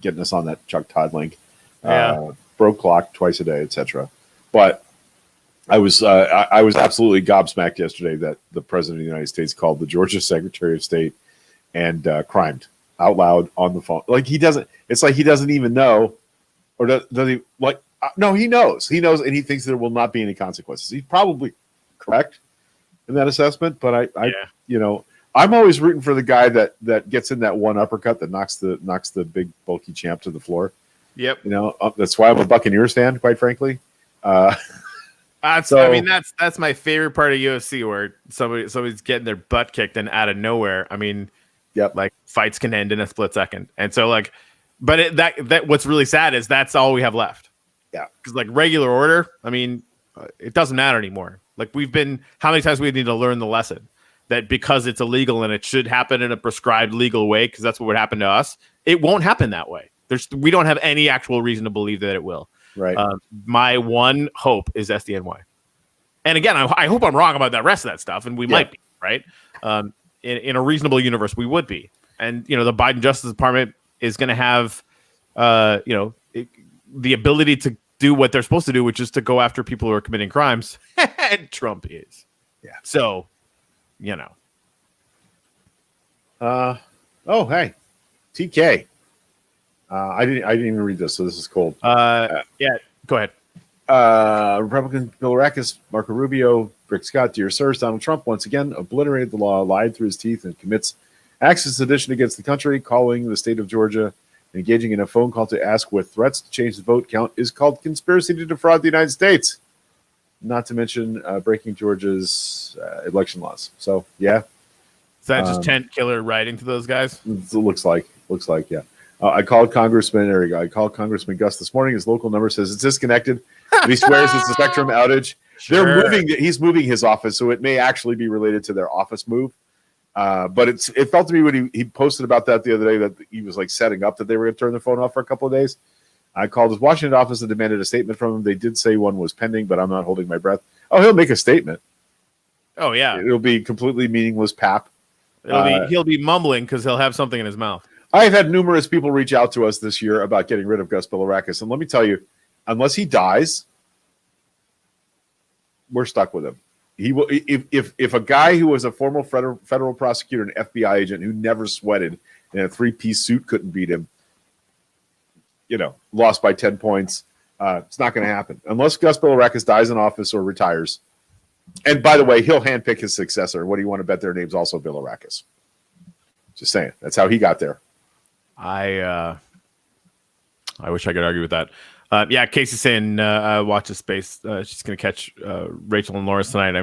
getting us on that Chuck Todd link. Yeah. Broke clock twice a day, etc. But I was absolutely gobsmacked yesterday that the president of the United States called the Georgia Secretary of State and crimed out loud on the phone. Like he doesn't. It's like he doesn't even know, or does he? Like no, he knows. He knows, and he thinks there will not be any consequences. He's probably correct in that assessment, but I you know, I'm always rooting for the guy that gets in that one uppercut that knocks the big bulky champ to the floor. Yep. You know, that's why I'm a Buccaneers fan, quite frankly. That's my favorite part of UFC, where somebody's getting their butt kicked and out of nowhere. I mean, Yep. like fights can end in a split second, and so like, but that what's really sad is that's all we have left. Yeah. Because like regular order, I mean, it doesn't matter anymore. Like how many times we need to learn the lesson that because it's illegal and it should happen in a prescribed legal way, because that's what would happen to us. It won't happen that way. We don't have any actual reason to believe that it will. Right. My one hope is SDNY. And again, I hope I'm wrong about that rest of that stuff, and we might be, right? In a reasonable universe, we would be. And, you know, the Biden Justice Department is going to have, the ability to do what they're supposed to do, which is to go after people who are committing crimes. And Trump is. Yeah. So, you know. Oh, hey, TK. I didn't even read this, so this is cold. Yeah, go ahead. Republican Bill Rackus, Marco Rubio, Rick Scott, dear sirs, Donald Trump once again obliterated the law, lied through his teeth, and commits acts of sedition against the country, calling the state of Georgia, engaging in a phone call to ask with threats to change the vote count is called conspiracy to defraud the United States. Not to mention breaking Georgia's election laws. So, yeah. Is that just tent killer writing to those guys? It looks like, yeah. I called Congressman, there you go. I called Congressman Gus this morning. His local number says it's disconnected. But he swears it's a Spectrum outage. Sure. He's moving his office, so it may actually be related to their office move. But it felt to me when he posted about that the other day that he was like setting up that they were going to turn the phone off for a couple of days. I called his Washington office and demanded a statement from him. They did say one was pending, but I'm not holding my breath. Oh, he'll make a statement. Oh, yeah. It'll be completely meaningless pap. He'll be mumbling because he'll have something in his mouth. I've had numerous people reach out to us this year about getting rid of Gus Bilirakis, and let me tell you, unless he dies, we're stuck with him. He will. If a guy who was a former federal prosecutor and FBI agent who never sweated in a 3-piece suit couldn't beat him, lost by 10 points, it's not going to happen unless Gus Bilirakis dies in office or retires. And by the way, he'll handpick his successor. What do you want to bet their name's also Bilirakis? Just saying. That's how he got there. I wish I could argue with that. Yeah, Casey's saying watch the space. She's going to catch Rachel and Lawrence tonight.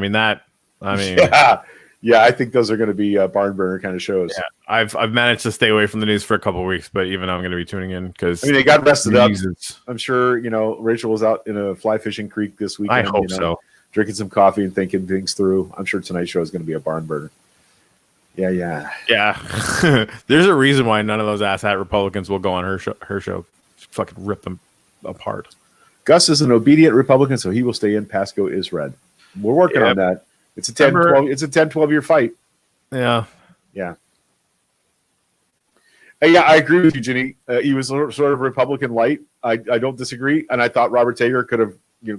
Yeah, I think those are going to be barn burner kind of shows. Yeah, I've managed to stay away from the news for a couple of weeks, but even I'm going to be tuning in because I mean, they got rested up. Jesus. I'm sure, Rachel was out in a fly fishing creek this I weekend. hope so. Drinking some coffee and thinking things through. I'm sure tonight's show is going to be a barn burner. Yeah. Yeah, there's a reason why none of those asshat Republicans will go on her show. Fucking rip them apart. Gus is an obedient Republican, so he will stay in. Pasco is red. We're working on that. It's a 10, 12 year fight. Yeah. Yeah. Yeah, I agree with you, Ginny. He was sort of Republican light. I don't disagree. And I thought Robert Tager could have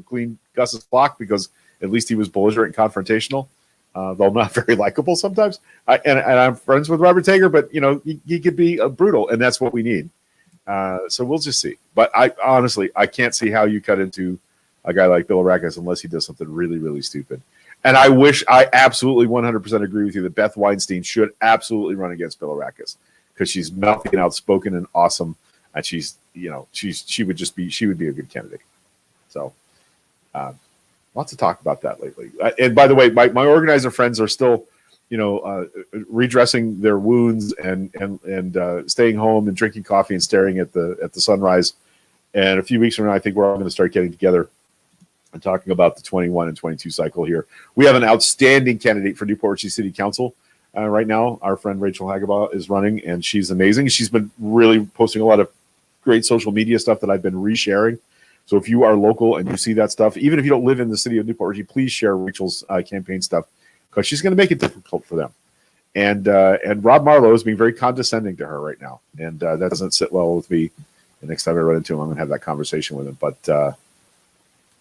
cleaned Gus's block because at least he was belligerent and confrontational, though not very likable sometimes. And I'm friends with Robert Tager, but, he could be brutal, and that's what we need. So we'll just see. But I honestly can't see how you cut into a guy like Bill Rackus unless he does something really, really stupid. And I absolutely 100% agree with you that Beth Weinstein should absolutely run against Bill Rackus because she's mouthy and outspoken and awesome, and she would be a good candidate. So, lots of talk about that lately. And by the way, my organizer friends are still, redressing their wounds and staying home and drinking coffee and staring at the sunrise. And a few weeks from now, I think we're all going to start getting together and talking about the 21 and 22 cycle here. We have an outstanding candidate for Newport Richey City Council right now. Our friend Rachel Hagabaugh is running, and she's amazing. She's been really posting a lot of great social media stuff that I've been resharing. So if you are local and you see that stuff, even if you don't live in the city of Newport Richey, please share Rachel's campaign stuff because she's going to make it difficult for them. And Rob Marlowe is being very condescending to her right now, and that doesn't sit well with me. The next time I run into him, I'm going to have that conversation with him. But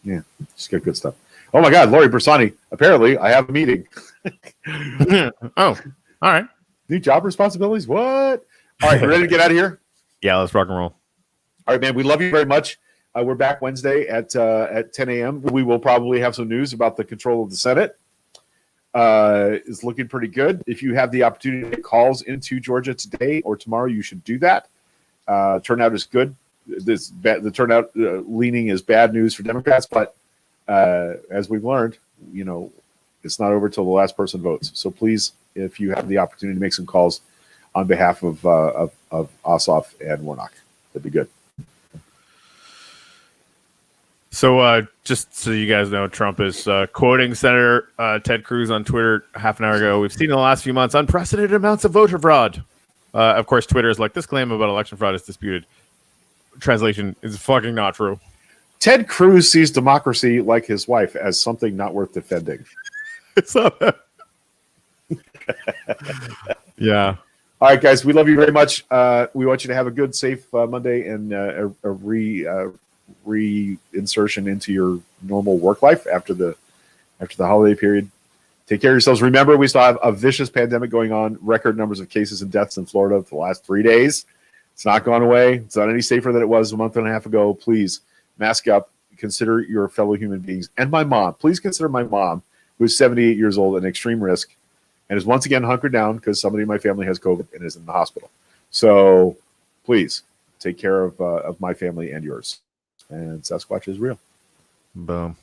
yeah, just get good stuff. Oh my God, Lori Bersani. Apparently, I have a meeting. Oh, all right. New job responsibilities? What? All right, you ready to get out of here? Yeah, let's rock and roll. All right, man. We love you very much. We're back Wednesday at 10 a.m. We will probably have some news about the control of the Senate. It's looking pretty good. If you have the opportunity to make calls into Georgia today or tomorrow, you should do that. Turnout is good. The turnout leaning is bad news for Democrats, but as we've learned, it's not over till the last person votes. So please, if you have the opportunity to make some calls on behalf of Ossoff and Warnock, that'd be good. So just so you guys know, Trump is quoting Senator Ted Cruz on Twitter half an hour ago. We've seen in the last few months unprecedented amounts of voter fraud. Of course, Twitter is like, this claim about election fraud is disputed. Translation is fucking not true. Ted Cruz sees democracy like his wife as something not worth defending. It's not that. Yeah. All right, guys, we love you very much. We want you to have a good, safe Monday and a reinsertion into your normal work life after the holiday period. Take care of yourselves. Remember, we still have a vicious pandemic going on. Record numbers of cases and deaths in Florida for the last 3 days. It's not gone away. It's not any safer than it was a month and a half ago. Please mask up. Consider your fellow human beings. And my mom. Please consider my mom, who's 78 years old, an extreme risk, and is once again hunkered down because somebody in my family has COVID and is in the hospital. So please take care of my family and yours. And Sasquatch is real. Boom.